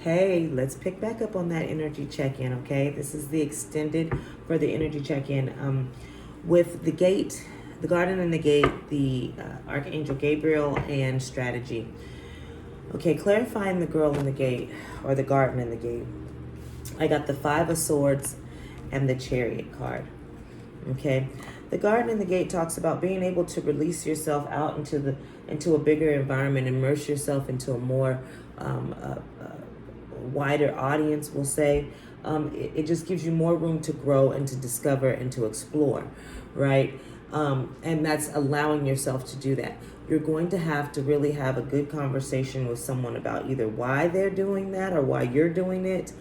Hey, let's pick back up on that energy check-in, okay? This is the extended for the energy check-in. With the gate, the garden and the gate, the Archangel Gabriel and strategy. Okay, clarifying the girl in the gate, or the garden in the gate. I got the Five of Swords and the Chariot card. Okay, the garden in the gate talks about being able to release yourself out into a bigger environment, immerse yourself into a more wider audience, we'll say. It just gives you more room to grow and to discover and to explore, right? And that's allowing yourself to do that. You're going to have to really have a good conversation with someone about either why they're doing that or why you're doing it.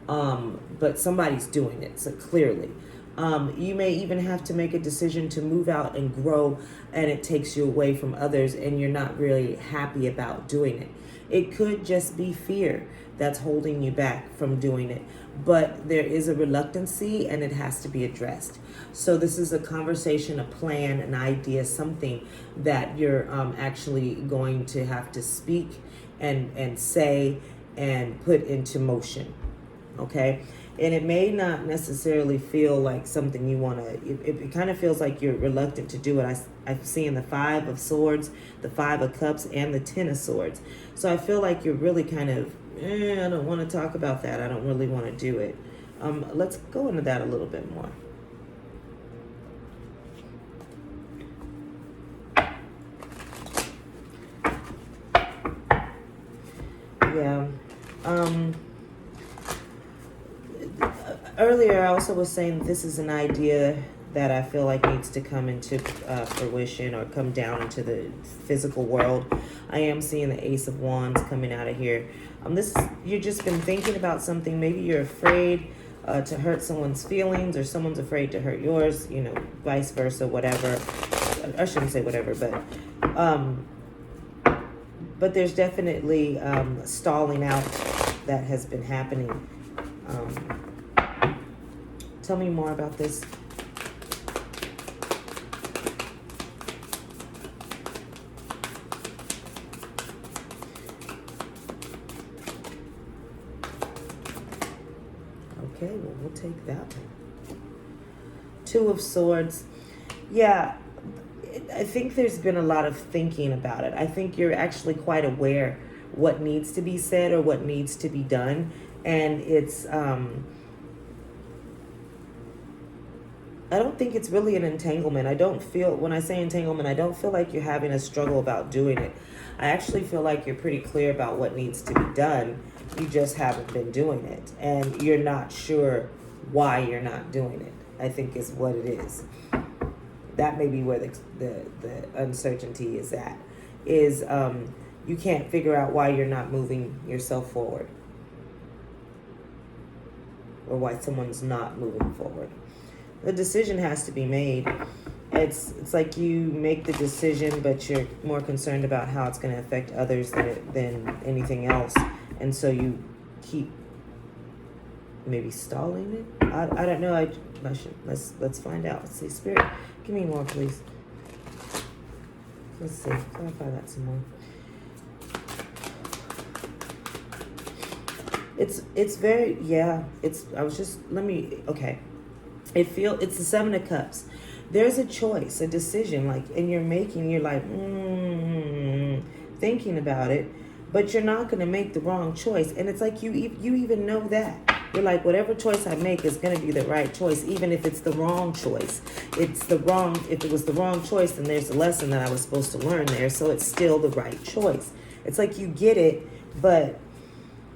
But somebody's doing it, so clearly. You may even have to make a decision to move out and grow, and it takes you away from others, and you're not really happy about doing it. It could just be fear that's holding you back from doing it, but there is a reluctancy, and it has to be addressed. So this is a conversation, a plan, an idea, something that you're actually going to have to speak and say and put into motion. Okay, and it may not necessarily feel like something you want to, it kind of feels like you're reluctant to do it. I'm seeing the Five of Swords, the Five of Cups, and the Ten of Swords. So I feel like you're really kind of, I don't want to talk about that. I don't really want to do it. Let's go into that a little bit more. Yeah. Earlier, I also was saying this is an idea that I feel like needs to come into fruition or come down into the physical world. I am seeing the Ace of Wands coming out of here. You've just been thinking about something. Maybe you're afraid to hurt someone's feelings, or someone's afraid to hurt yours. You know, vice versa, whatever. I shouldn't say whatever, but there's definitely stalling out that has been happening. Tell me more about this. Okay, well, we'll take that one. Two of Swords. Yeah, I think there's been a lot of thinking about it. I think you're actually quite aware what needs to be said or what needs to be done. And it's... I don't think it's really an entanglement. When I say entanglement, I don't feel like you're having a struggle about doing it. I actually feel like you're pretty clear about what needs to be done. You just haven't been doing it. And you're not sure why you're not doing it, I think is what it is. That may be where the uncertainty is at. You can't figure out why you're not moving yourself forward. Or why someone's not moving forward. The decision has to be made. It's like you make the decision, but you're more concerned about how it's going to affect others than anything else. And so you keep maybe stalling it. I don't know. Let's find out. Let's see. Spirit, give me more, please. Let's see. Clarify that some more. It's very, yeah. Okay. It's the Seven of Cups. There's a choice, a decision, and you're thinking about it, but you're not going to make the wrong choice. And it's like you even know that. You're like, whatever choice I make is going to be the right choice, even if it's the wrong choice. If it was the wrong choice, then there's a lesson that I was supposed to learn there, so it's still the right choice. It's like you get it, but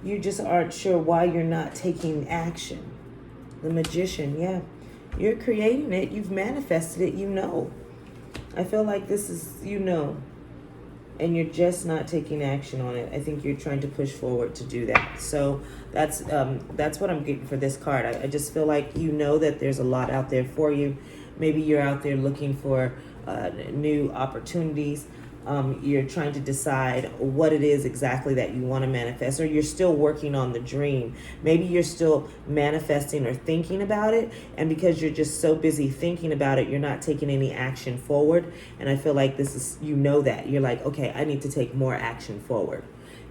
you just aren't sure why you're not taking action. The Magician, yeah. You're creating it. You've manifested it. You know. I feel like this is, and you're just not taking action on it. I think you're trying to push forward to do that. So that's what I'm getting for this card. I just feel like that there's a lot out there for you. Maybe you're out there looking for new opportunities. You're trying to decide what it is exactly that you want to manifest, or you're still working on the dream. Maybe you're still manifesting or thinking about it, and because you're just so busy thinking about it, you're not taking any action forward. And I feel like this is, that. You're like, okay, I need to take more action forward.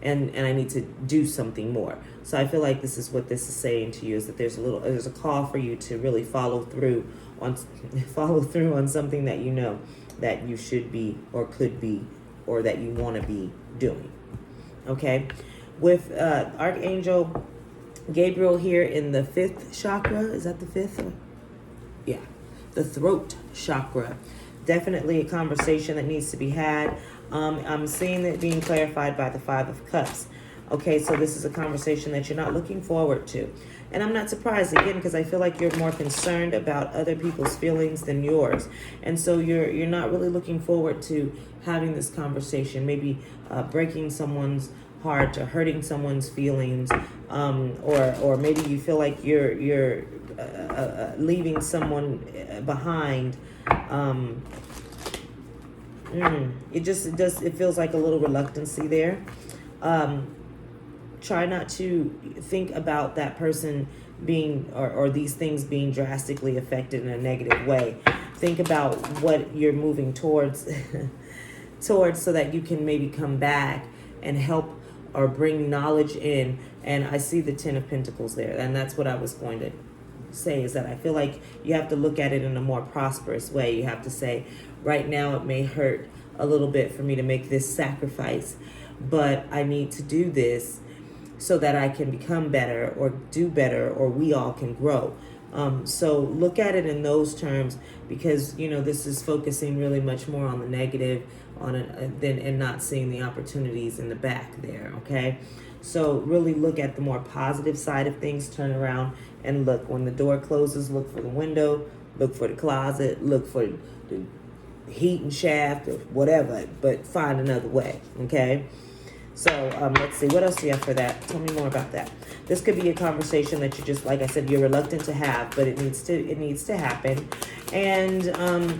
and I need to do something more. So I feel like this is what this is saying to you, is that there's a call for you to really follow through on something that you know that you should be or could be or that you want to be doing. Okay, with Archangel Gabriel here in the 5th chakra. Is that the 5th? Yeah, the throat chakra. Definitely a conversation that needs to be had. I'm seeing it being clarified by the 5 of Cups. Okay, so this is a conversation that you're not looking forward to. And I'm not surprised, again, because I feel like you're more concerned about other people's feelings than yours. And so you're not really looking forward to having this conversation, maybe breaking someone's heart or hurting someone's feelings, or maybe you feel like you're leaving someone behind. It feels like a little reluctancy there. Try not to think about that person being or these things being drastically affected in a negative way. Think about what you're moving towards so that you can maybe come back and help or bring knowledge in. And I see the 10 of Pentacles there, and that's what I was going to say, is that I feel like you have to look at it in a more prosperous way. You have to say, right now it may hurt a little bit for me to make this sacrifice, but I need to do this so that I can become better or do better, or we all can grow. So look at it in those terms, because this is focusing really much more on the negative and not seeing the opportunities in the back there. Okay, so really look at the more positive side of things. Turn around and look. When the door closes, look for the window, look for the closet, look for the heating shaft or whatever, but find another way. Okay, so let's see, what else do you have for that? Tell me more about that. This could be a conversation that you just, like I said, you're reluctant to have, but it needs to happen, and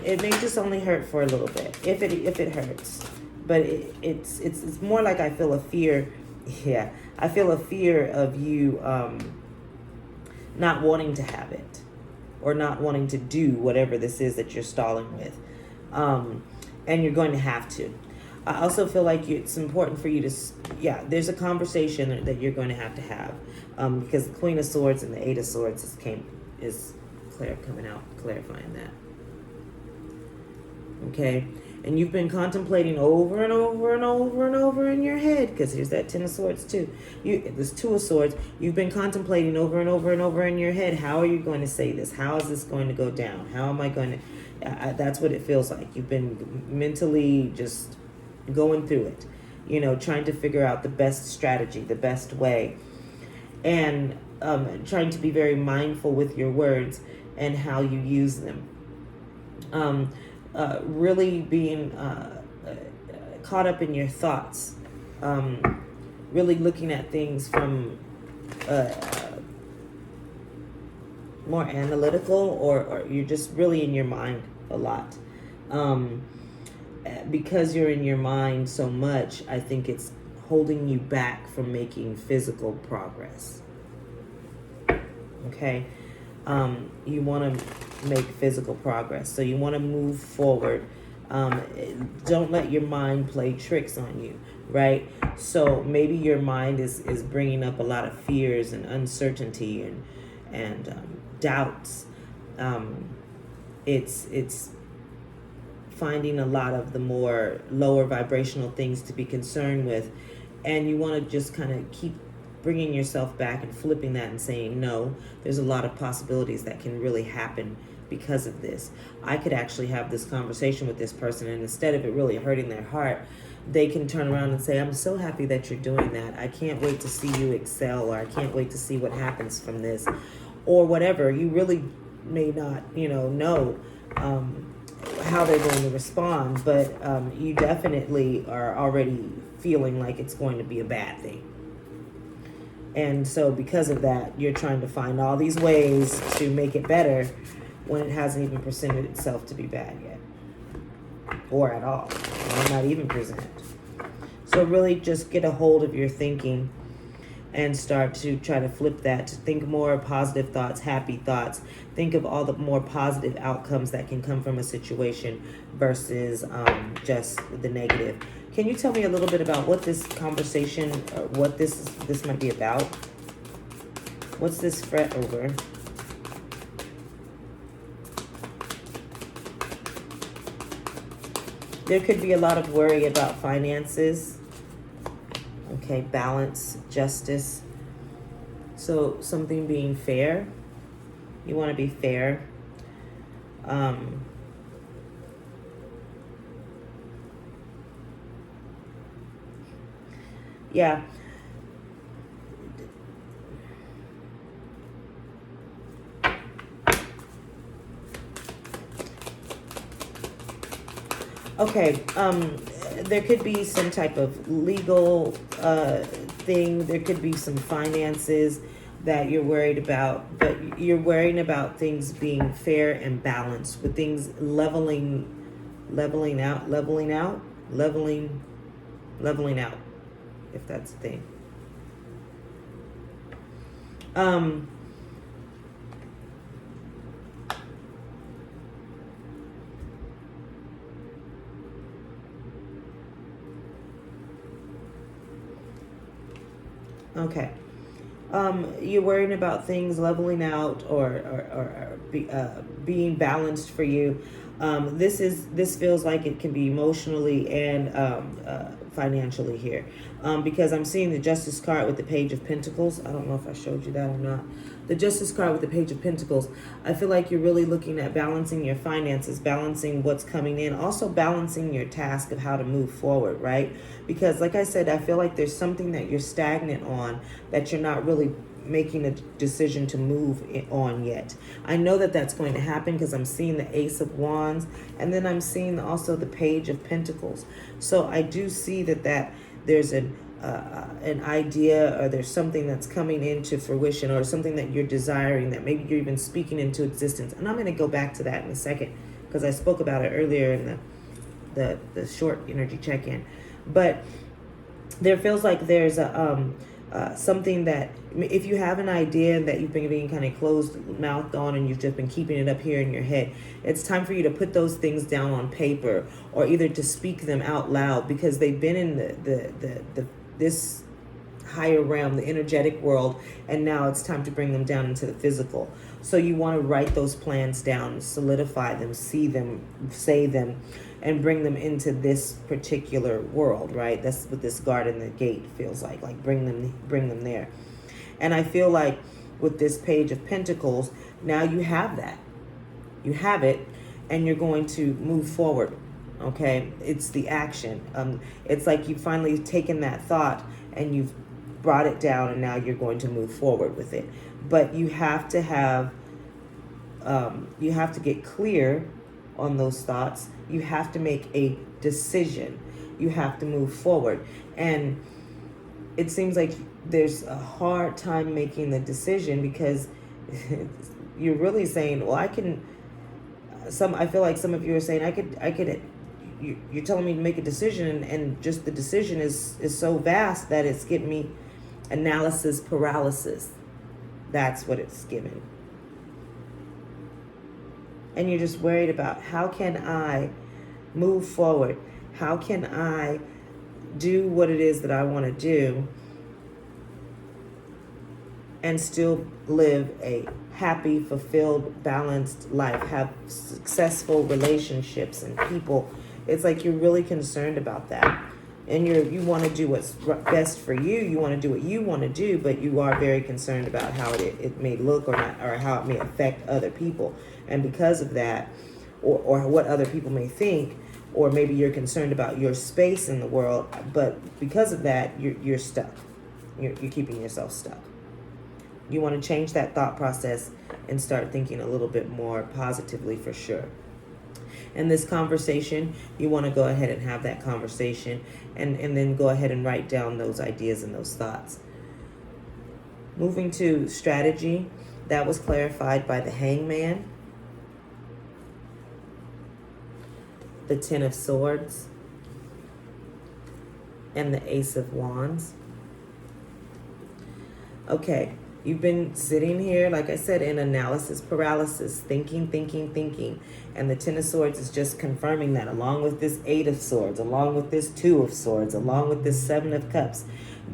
it may just only hurt for a little bit if it hurts, but it's more like I feel a fear. Yeah, I feel a fear of you not wanting to have it, or not wanting to do whatever this is that you're stalling with, and you're going to have to. I also feel like it's important for you to, there's a conversation that you're going to have, because the Queen of Swords and the 8 of Swords is coming out, clarifying that. Okay, and you've been contemplating over and over and over and over in your head, because here's that 10 of Swords too. There's 2 of Swords. You've been contemplating over and over and over in your head. How are you going to say this? How is this going to go down? How am I going to? That's what it feels like. You've been mentally just going through it, trying to figure out the best strategy, the best way, and trying to be very mindful with your words and how you use them. Really being caught up in your thoughts, really looking at things from more analytical, or you're just really in your mind a lot. Because you're in your mind so much, I think it's holding you back from making physical progress. Okay? You want to make physical progress. So you want to move forward. Don't let your mind play tricks on you, right? So maybe your mind is bringing up a lot of fears and uncertainty and doubts. It's finding a lot of the more lower vibrational things to be concerned with, and you want to just kind of keep bringing yourself back and flipping that and saying, no, there's a lot of possibilities that can really happen because of this. I could actually have this conversation with this person, and instead of it really hurting their heart, they can turn around and say, I'm so happy that you're doing that. I can't wait to see you excel, or I can't wait to see what happens from this, or whatever. You really may not, know how they're going to respond, but you definitely are already feeling like it's going to be a bad thing. And so because of that, you're trying to find all these ways to make it better when it hasn't even presented itself to be bad yet, or at all, or not even present. So really just get a hold of your thinking and start to try to flip that, to think more positive thoughts, happy thoughts. Think of all the more positive outcomes that can come from a situation versus just the negative. Can you tell me a little bit about what this conversation, or what this might be about? What's this fret over? There could be a lot of worry about finances. Okay, balance, justice. So something being fair. You want to be fair. Yeah. Okay, there could be some type of legal thing. There could be some finances that you're worried about, but you're worrying about things being fair and balanced, with things leveling out, if that's a thing. Okay. You're worrying about things leveling out, or being balanced for you. This feels like it can be emotionally and financially here, because I'm seeing the Justice card with the Page of Pentacles. I don't know if I showed you that or not. The Justice card with the Page of Pentacles. I feel like you're really looking at balancing your finances, balancing what's coming in, also balancing your task of how to move forward, right? Because like I said, I feel like there's something that you're stagnant on, that you're not really making a decision to move on yet. I know that that's going to happen because I'm seeing the Ace of Wands, and then I'm seeing also the Page of Pentacles. So I do see that there's an idea, or there's something that's coming into fruition, or something that you're desiring, that maybe you're even speaking into existence. And I'm going to go back to that in a second, because I spoke about it earlier in the short energy check-in. But there feels like there's a something that, if you have an idea that you've been being kind of closed-mouthed on, and you've just been keeping it up here in your head, it's time for you to put those things down on paper, or either to speak them out loud, because they've been in this higher realm, the energetic world, and now it's time to bring them down into the physical. So you want to write those plans down, solidify them, see them, say them, and bring them into this particular world, right? That's what this guard in the gate feels like bring them there. And I feel like with this Page of Pentacles, now you have that. You have it, and you're going to move forward. Okay, it's the action. It's like you've finally taken that thought and you've brought it down, and now you're going to move forward with it. But you have to have, you have to get clear on those thoughts. You have to make a decision. You have to move forward. And it seems like there's a hard time making the decision, because you're really saying, well, I feel like some of you are saying, I could, you're telling me to make a decision, and just the decision is so vast that it's getting me analysis paralysis. That's what it's given. And you're just worried about, how can I move forward? How can I do what it is that I want to do and still live a happy, fulfilled, balanced life, have successful relationships and people? It's like you're really concerned about that. And you want to do what's best for you. You want to do what you want to do, but you are very concerned about how it may look, or not, or how it may affect other people. And because of that, or what other people may think, or maybe you're concerned about your space in the world, but because of that, you're stuck. You're keeping yourself stuck. You want to change that thought process and start thinking a little bit more positively, for sure. In this conversation, you want to go ahead and have that conversation, and then go ahead and write down those ideas and those thoughts. Moving to strategy, that was clarified by the Hangman, the Ten of Swords, and the Ace of Wands. Okay, You've been sitting here, like I said, in analysis paralysis, thinking. And the Ten of Swords is just confirming that, along with this Eight of Swords, along with this Two of Swords, along with this Seven of Cups.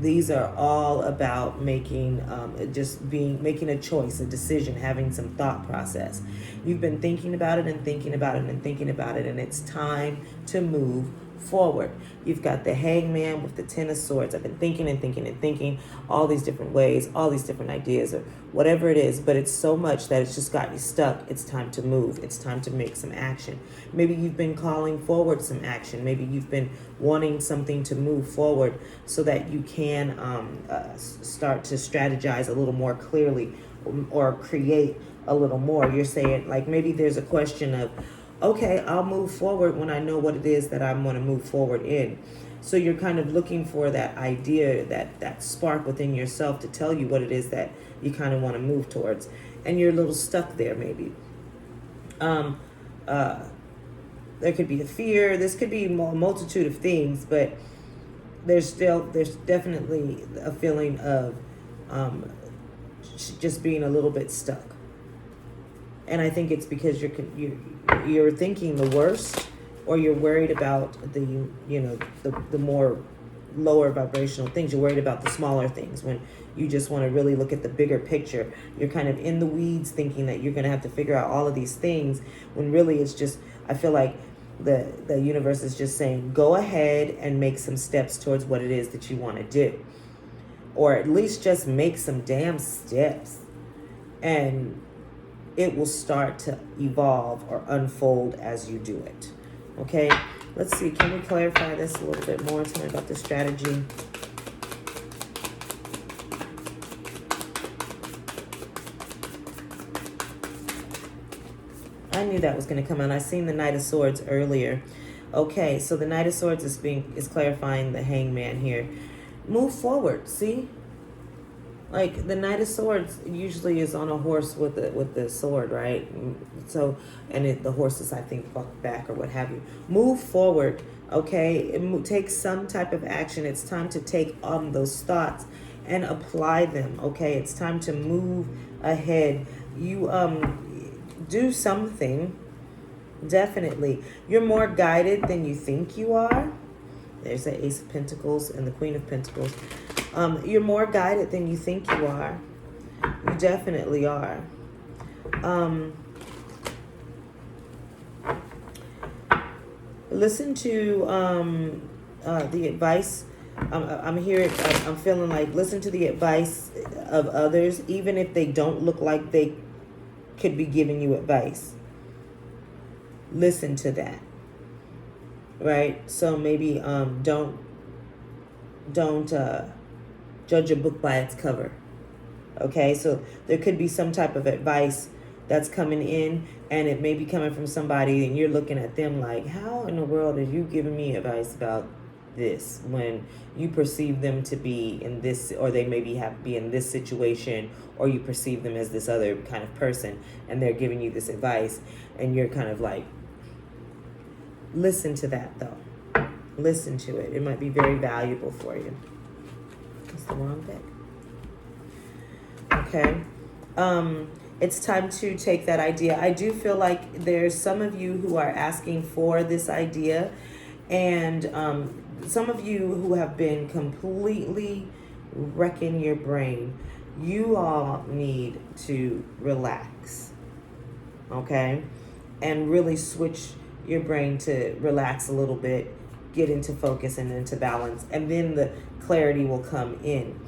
These are all about making making a choice, a decision, having some thought process. You've been thinking about it and thinking about it and thinking about it, and it's time to move forward. You've got the Hangman with the Ten of Swords. I've been thinking all these different ways, all these different ideas, or whatever it is, but it's so much that it's just got you stuck. It's time to move. It's time to make some action. Maybe you've been calling forward some action. Maybe you've been wanting something to move forward so that you can start to strategize a little more clearly, or create a little more. You're saying, like, maybe there's a question of, okay, I'll move forward when I know what it is that I'm going to move forward in. So you're kind of looking for that idea, that spark within yourself to tell you what it is that you kind of want to move towards. And you're a little stuck there, maybe. There could be a fear. This could be a multitude of things, but there's definitely a feeling of just being a little bit stuck. And I think it's because you're thinking the worst, or you're worried about the more lower vibrational things. You're worried about the smaller things when you just want to really look at the bigger picture. You're kind of in the weeds thinking that you're going to have to figure out all of these things, when really it's just, I feel like the universe is just saying, go ahead and make some steps towards what it is that you want to do. Or at least just make some damn steps. And it will start to evolve or unfold as you do it. Okay, let's see. Can we clarify this a little bit more? Tell me about the strategy. I knew that was going to come out. I seen the Knight of Swords earlier. Okay, so the Knight of Swords is clarifying the Hangman here. Move forward. See? Like, the Knight of Swords usually is on a horse with the sword, right? So, and the horse is, I think, bucked back or what have you. Move forward, okay? Take some type of action. It's time to take on those thoughts and apply them, okay? It's time to move ahead. You do something, definitely. You're more guided than you think you are. There's the Ace of Pentacles and the Queen of Pentacles. You're more guided than you think you are. You definitely are. Listen to the advice. I'm feeling like, listen to the advice of others, even if they don't look like they could be giving you advice. Listen to that. Right? So maybe don't judge a book by its cover. Okay, so there could be some type of advice that's coming in, and it may be coming from somebody, and you're looking at them like, how in the world are you giving me advice about this, when you perceive them to be in this, or they maybe be in this situation, or you perceive them as this other kind of person, and they're giving you this advice, and you're kind of like, listen to that though. Listen to it. It might be very valuable for you. That's the wrong deck. Okay. It's time to take that idea. I do feel like there's some of you who are asking for this idea, and some of you who have been completely wrecking your brain. You all need to relax. Okay? And really switch your brain to relax a little bit, get into focus and into balance, and then the clarity will come in.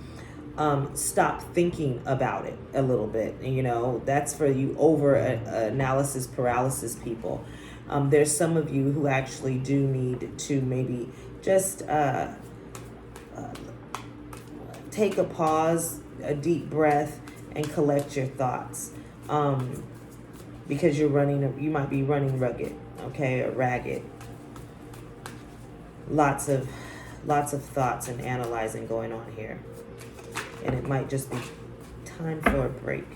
Stop thinking about it a little bit. You know, that's for you over analysis paralysis people. There's some of you who actually do need to maybe just take a pause, a deep breath, and collect your thoughts. Because you might be running rugged, okay, or ragged. Lots of thoughts and analyzing going on here. And it might just be time for a break.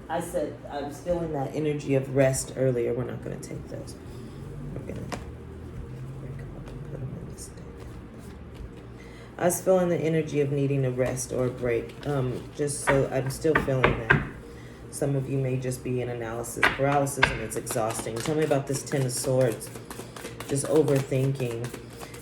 I said I'm still in that energy of rest earlier. We're not going to take those. We're going to break them up and put them in this deck. I was feeling the energy of needing a rest or a break. Just so I'm still feeling that. Some of you may just be in analysis paralysis and it's exhausting. Tell me about this Ten of Swords. Just overthinking.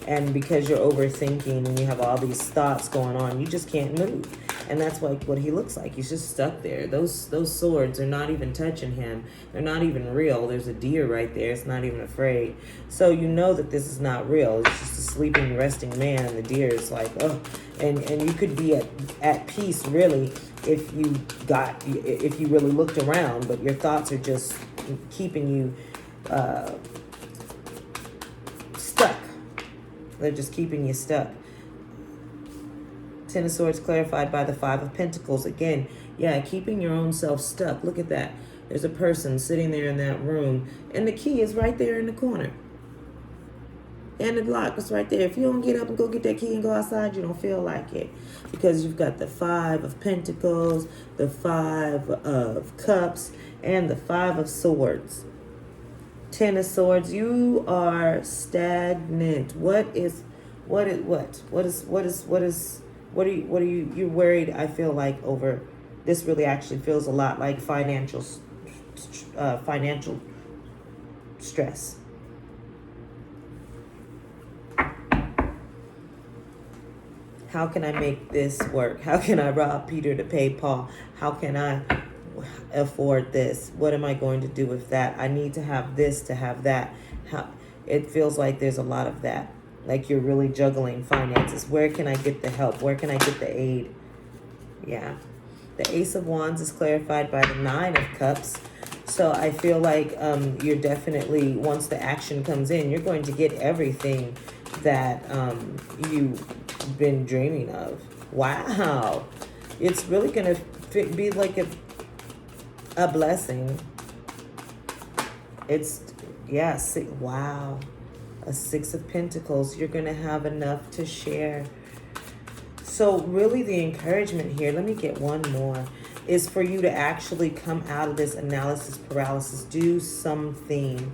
And because you're overthinking and you have all these thoughts going on, you just can't move. And that's like what he looks like. He's just stuck there. Those swords are not even touching him. They're not even real. There's a deer right there. It's not even afraid. So you know that this is not real. It's just a sleeping, resting man, and the deer is like, oh. And you could be at peace, really, if you really looked around. But your thoughts are just keeping you stuck. They're just keeping you stuck. Ten of Swords clarified by the Five of Pentacles. Again, yeah, keeping your own self stuck. Look at that. There's a person sitting there in that room, and the key is right there in the corner. And the lock is right there. If you don't get up and go get that key and go outside, you don't feel like it. Because you've got the Five of Pentacles, the Five of Cups, and the Five of Swords. Ten of Swords, you are stagnant. What are you, you're worried, I feel like, over, this really actually feels a lot like financial stress. How can I make this work? How can I rob Peter to pay Paul? How can I afford this? What am I going to do with that? I need to have this to have that. It feels like there's a lot of that. Like you're really juggling finances. Where can I get the help? Where can I get the aid? Yeah. The Ace of Wands is clarified by the Nine of Cups. So I feel like you're definitely, once the action comes in, you're going to get everything that you've been dreaming of. Wow. It's really going to be like a blessing. It's, yeah, wow. A Six of Pentacles. You're going to have enough to share. So really the encouragement here, let me get one more, is for you to actually come out of this analysis paralysis. Do something.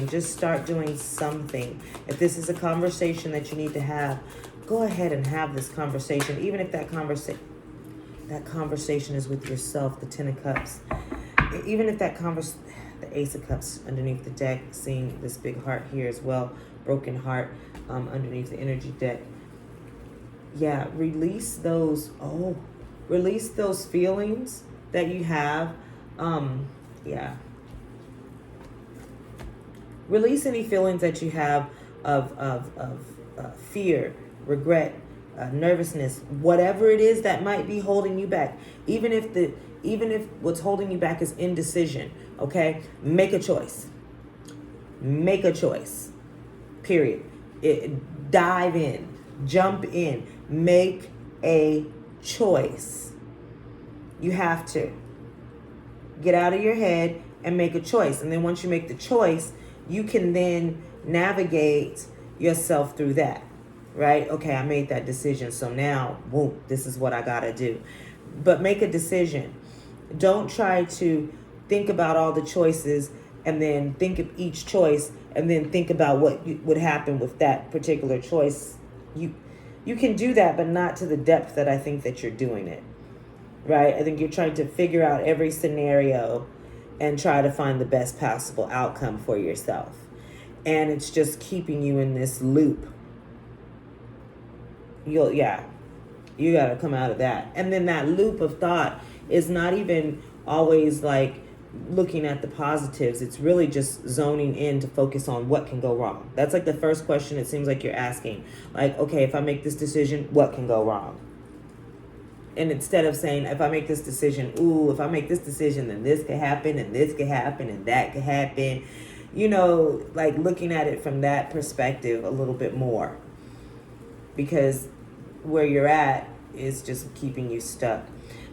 Just start doing something. If this is a conversation that you need to have, go ahead and have this conversation. Even if that conversation is with yourself, the Ten of Cups. Even if that the Ace of Cups underneath the deck, seeing this big heart here as well, broken heart underneath the energy deck. Yeah, release those feelings that you have. Yeah. Release any feelings that you have of fear, regret, nervousness, whatever it is that might be holding you back. Even if what's holding you back is indecision, okay? Make a choice. Make a choice. Period. Dive in. Jump in. Make a choice. You have to. Get out of your head and make a choice. And then once you make the choice, you can then navigate yourself through that, right? Okay, I made that decision. So now, boom, this is what I got to do. But make a decision. Don't try to think about all the choices and then think of each choice and then think about what would happen with that particular choice. You can do that, but not to the depth that I think that you're doing it, right? I think you're trying to figure out every scenario and try to find the best possible outcome for yourself. And it's just keeping you in this loop. You got to come out of that. And then that loop of thought is not even always like looking at the positives. It's really just zoning in to focus on what can go wrong. That's like the first question it seems like you're asking. Like, okay, if I make this decision, what can go wrong? And instead of saying, if I make this decision, if I make this decision, then this could happen, and this could happen, and that could happen. Like looking at it from that perspective a little bit more. Because where you're at is just keeping you stuck.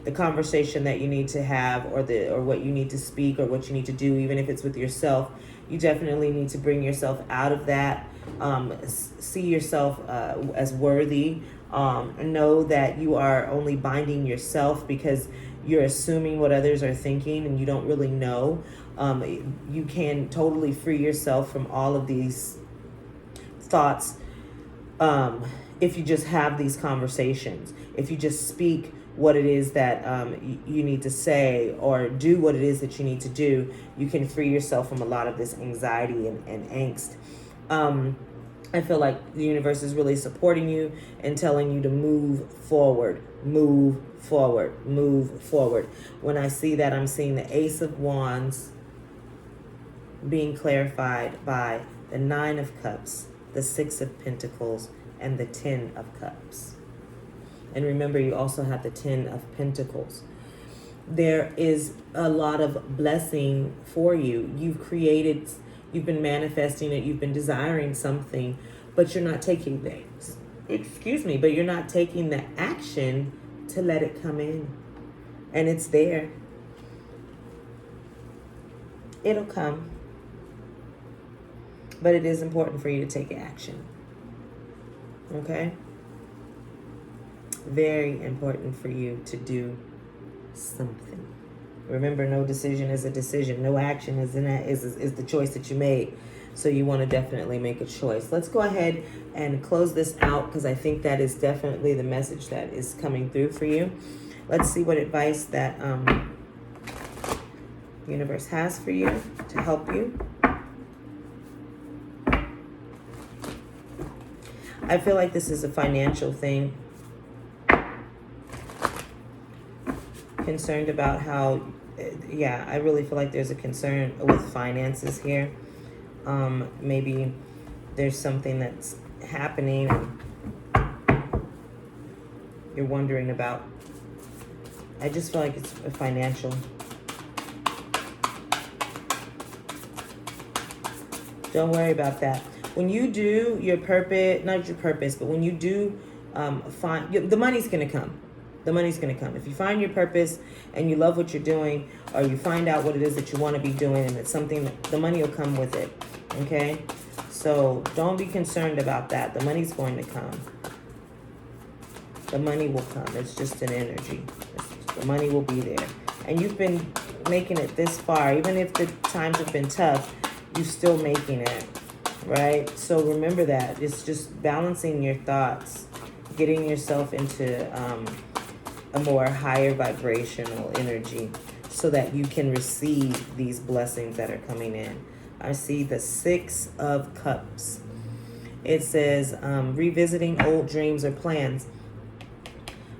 The conversation that you need to have or what you need to speak or what you need to do, even if it's with yourself, you definitely need to bring yourself out of that. See yourself as worthy. Know that you are only binding yourself because you're assuming what others are thinking and you don't really know. You can totally free yourself from all of these thoughts if you just have these conversations, if you just speak what it is that you need to say, or do what it is that you need to do, you can free yourself from a lot of this anxiety and angst. I feel like the universe is really supporting you and telling you to move forward, move forward, move forward. When I see that, I'm seeing the Ace of Wands being clarified by the Nine of Cups, the Six of Pentacles, and the Ten of Cups. And remember, you also have the Ten of Pentacles. There is a lot of blessing for you. You've been manifesting it, you've been desiring something, but you're not taking but you're not taking the action to let it come in. And it's there. It'll come. But it is important for you to take action. Okay? Very important for you to do something. Remember, no decision is a decision. No action is the choice that you made. So you want to definitely make a choice. Let's go ahead and close this out, because I think that is definitely the message that is coming through for you. Let's see what advice that universe has for you to help you. I feel like this is a financial thing. Concerned about how, I really feel like there's a concern with finances here. Maybe there's something that's happening you're wondering about. I just feel like it's a financial. Don't worry about that. When you do your purpose, not your purpose, but when you do find, the money's going to come. The money's going to come. If you find your purpose and you love what you're doing, or you find out what it is that you want to be doing, and it's something that the money will come with it. Okay? So don't be concerned about that. The money's going to come. The money will come. It's just an energy. The money will be there. And you've been making it this far. Even if the times have been tough, you're still making it. Right? So remember that. It's just balancing your thoughts. Getting yourself into a more higher vibrational energy so that you can receive these blessings that are coming in. I see the Six of Cups. It says revisiting old dreams or plans.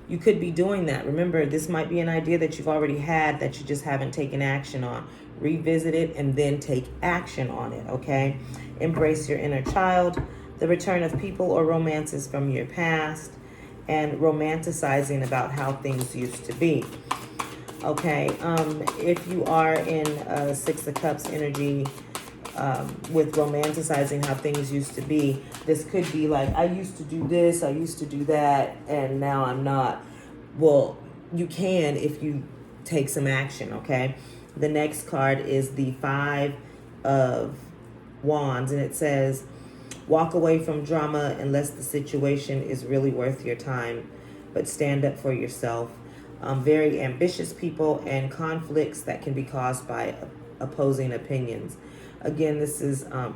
You could be doing that. Remember, this might be an idea that you've already had that you just haven't taken action on. Revisit it and then take action on it, okay? Embrace your inner child, the return of people or romances from your past, and romanticizing about how things used to be. Okay, if you are in Six of Cups energy with romanticizing how things used to be, this could be like, I used to do this, I used to do that, and now I'm not. Well, you can if you take some action, okay? The next card is the Five of Wands, and it says, walk away from drama unless the situation is really worth your time, but stand up for yourself. Very ambitious people and conflicts that can be caused by opposing opinions. Again, this is, I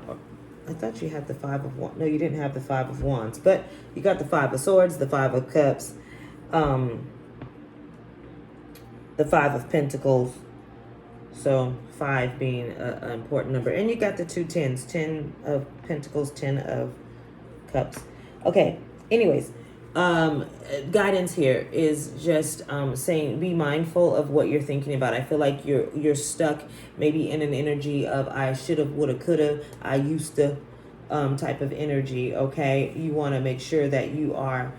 thought you had the Five of Wands. No, you didn't have the Five of Wands, but you got the Five of Swords, the Five of Cups, the Five of Pentacles. So 5 being an important number. And you got the two tens, 10 of Pentacles, 10 of Cups. Okay, anyways, guidance here is just saying be mindful of what you're thinking about. I feel like you're stuck maybe in an energy of I shoulda, woulda, coulda, I used to type of energy, okay? You want to make sure that you are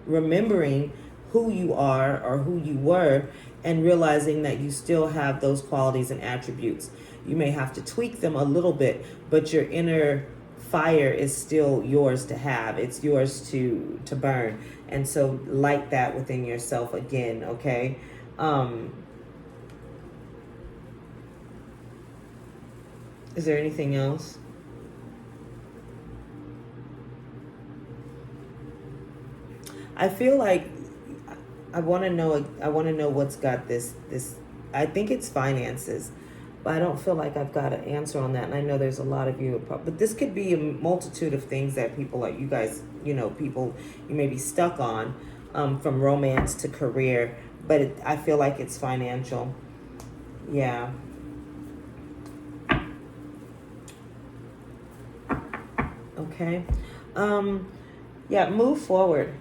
remembering who you are or who you were, and realizing that you still have those qualities and attributes. You may have to tweak them a little bit, but your inner fire is still yours to have. It's yours to burn. And so light that within yourself again, okay? Is there anything else? I feel like I want to know what's got this I think it's finances. But I don't feel like I've got an answer on that. And I know there's a lot of you, but this could be a multitude of things that people like you guys, people you may be stuck on, from romance to career. But I feel like it's financial. Yeah. Okay. Yeah, move forward.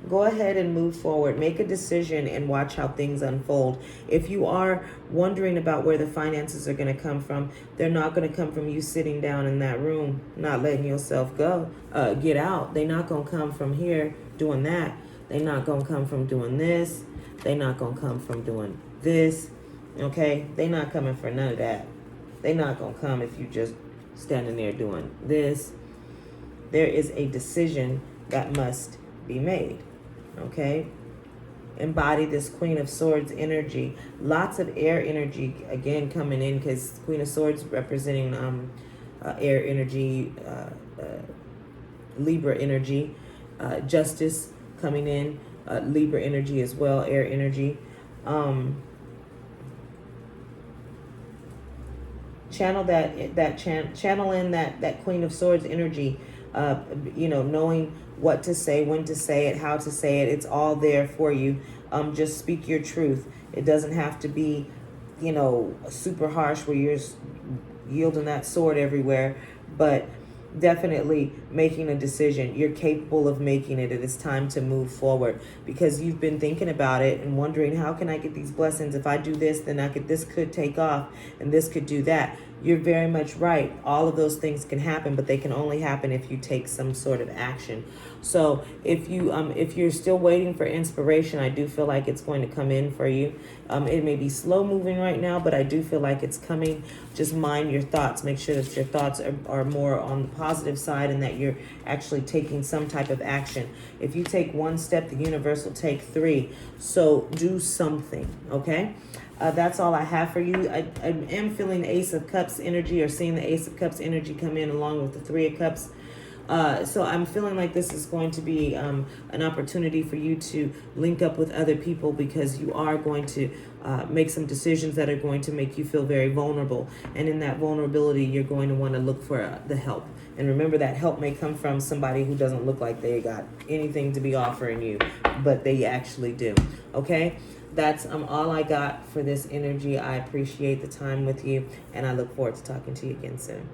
Go ahead and move forward. Make a decision and watch how things unfold. If you are wondering about where the finances are going to come from, they're not going to come from you sitting down in that room, not letting yourself get out. They're not going to come from here doing that. They're not going to come from doing this. They're not going to come from doing this. Okay? They're not coming for none of that. They're not going to come if you just standing there doing this. There is a decision that must be made. Okay? Embody this Queen of Swords energy. Lots of air energy again coming in, because Queen of Swords representing air energy, Libra energy, justice coming in, Libra energy as well, air energy. Channel channel in that Queen of Swords energy. Knowing what to say, when to say it, how to say it. It's all there for you. Just speak your truth. It doesn't have to be, super harsh where you're yielding that sword everywhere, but definitely making a decision. You're capable of making it. It is time to move forward, because you've been thinking about it and wondering, how can I get these blessings? If I do this, then this could take off, and this could do that. You're very much right. All of those things can happen, but they can only happen if you take some sort of action. So if you're still waiting for inspiration, I do feel like it's going to come in for you. It may be slow moving right now, but I do feel like it's coming. Just mind your thoughts. Make sure that your thoughts are more on the positive side, and that you're actually taking some type of action. If you take one step, the universe will take three. So do something, okay? That's all I have for you. I am feeling the Ace of Cups energy, or seeing the Ace of Cups energy come in along with the Three of Cups. So I'm feeling like this is going to be an opportunity for you to link up with other people, because you are going to make some decisions that are going to make you feel very vulnerable. And in that vulnerability, you're going to want to look for the help. And remember, that help may come from somebody who doesn't look like they got anything to be offering you, but they actually do. Okay? That's all I got for this energy. I appreciate the time with you, and I look forward to talking to you again soon.